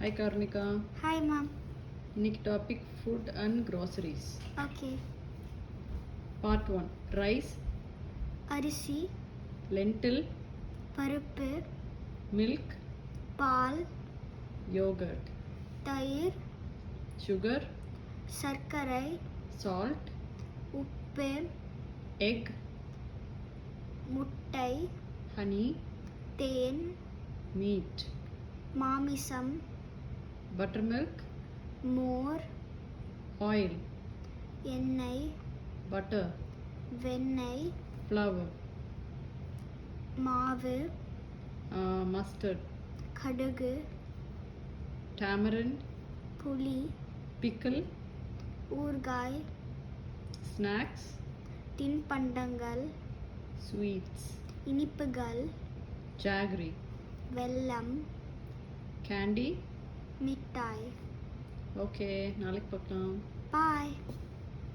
Hi Karnika. Hi, Mom. இன்னைக்கு topic food and groceries. Okay. Part 1 rice, அரிசி, லென்டில், பருப்பு, milk, பால், yoghurt, தயிர், sugar, சர்க்கரை, சால்ட், உப்பு, எக், முட்டை, ஹனி, தேன், மீட், மாமிசம், பட்டர் மில்க், மோர், ஆயில், எண்ணெய், பட்டர், வெண்ணெய், ஃப்ளவர், மாவு, மஸ்டர்ட், கடுகு, tamarind, புளி, பிக்கிள், ஊறுகாய், ஸ்நாக்ஸ், தின்பண்டங்கள், ஸ்வீட்ஸ், இனிப்புகள், ஜாகரி, வெல்லம், கேண்டி. மிட்டாய். ஓகே, நாளைக்கு பார்க்கலாம். பாய்.